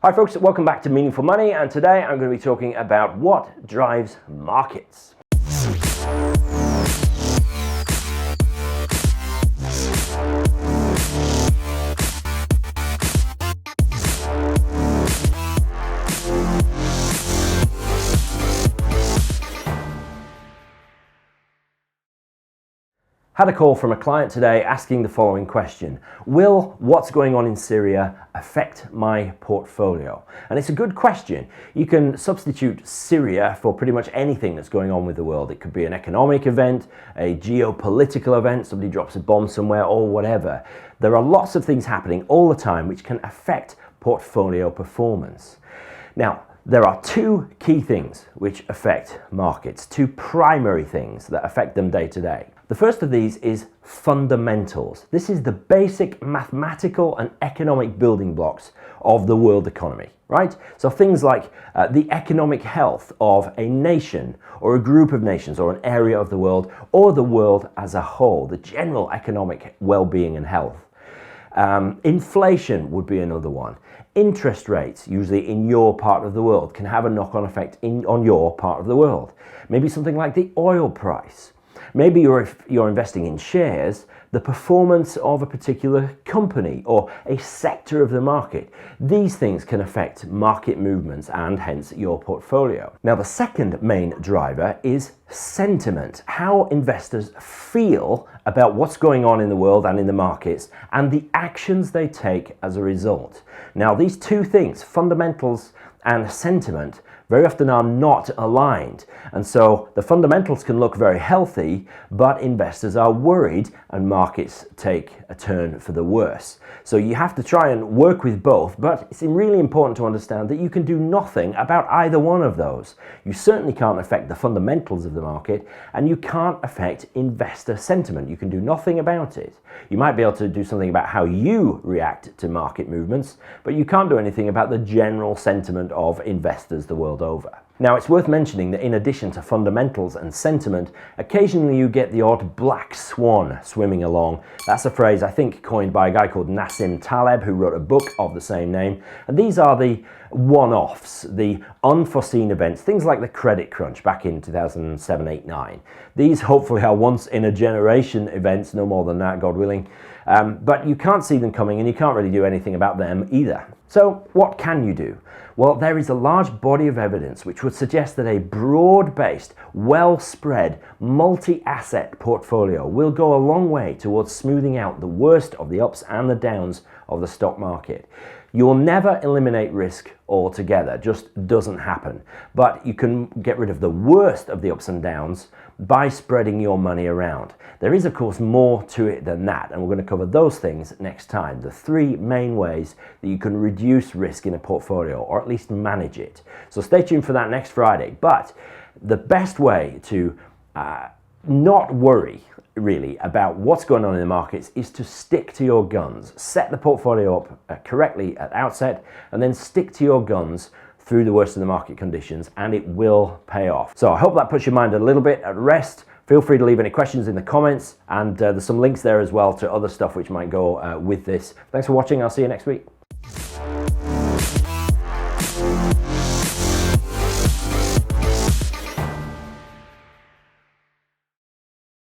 Hi folks, welcome back to Meaningful Money, and today I'm going to be talking about what drives markets. Had a call from a client today asking the following question: will what's going on in Syria affect my portfolio? And it's a good question. You can substitute Syria for pretty much anything that's going on with the world. It could be an economic event, a geopolitical event, somebody drops a bomb somewhere, or whatever. There are lots of things happening all the time which can affect portfolio performance. Now, there are two key things which affect markets, two primary things that affect them day to day. The first of these is fundamentals. This is the basic mathematical and economic building blocks of the world economy, right? So things like the economic health of a nation or a group of nations or an area of the world or the world as a whole, the general economic well-being and health. Inflation would be another one. Interest rates, usually in your part of the world, can have a knock-on effect on your part of the world. Maybe something like the oil price. Maybe if you're investing in shares, the performance of a particular company or a sector of the market. These things can affect market movements and hence your portfolio. Now, the second main driver is sentiment, how investors feel about what's going on in the world and in the markets and the actions they take as a result. Now, these two things, fundamentals and sentiment, very often are not aligned. And so the fundamentals can look very healthy, but investors are worried and markets take a turn for the worse. So you have to try and work with both, but it's really important to understand that you can do nothing about either one of those. You certainly can't affect the fundamentals of the market, and you can't affect investor sentiment. You can do nothing about it. You might be able to do something about how you react to market movements, but you can't do anything about the general sentiment of investors the world over. Now, it's worth mentioning that in addition to fundamentals and sentiment, occasionally you get the odd black swan swimming along. That's a phrase I think coined by a guy called Nassim Taleb, who wrote a book of the same name. And these are the one-offs, the unforeseen events, things like the credit crunch back in 2007, 8, 9. These hopefully are once in a generation events, no more than that, God willing. But you can't see them coming and you can't really do anything about them either. So what can you do? Well, there is a large body of evidence which would suggest that a broad-based, well-spread, multi-asset portfolio will go a long way towards smoothing out the worst of the ups and the downs of the stock market. You will never eliminate risk altogether, just doesn't happen. But you can get rid of the worst of the ups and downs by spreading your money around. There is, of course, more to it than that, and we're going to cover those things next time. The three main ways that you can reduce risk in a portfolio, or at least manage it. So stay tuned for that next Friday. But the best way to not worry really about what's going on in the markets is to stick to your guns. Set the portfolio up correctly at the outset and then stick to your guns through the worst of the market conditions, and it will pay off. So I hope that puts your mind a little bit at rest. Feel free to leave any questions in the comments, and there's some links there as well to other stuff which might go with this. Thanks for watching. I'll see you next week.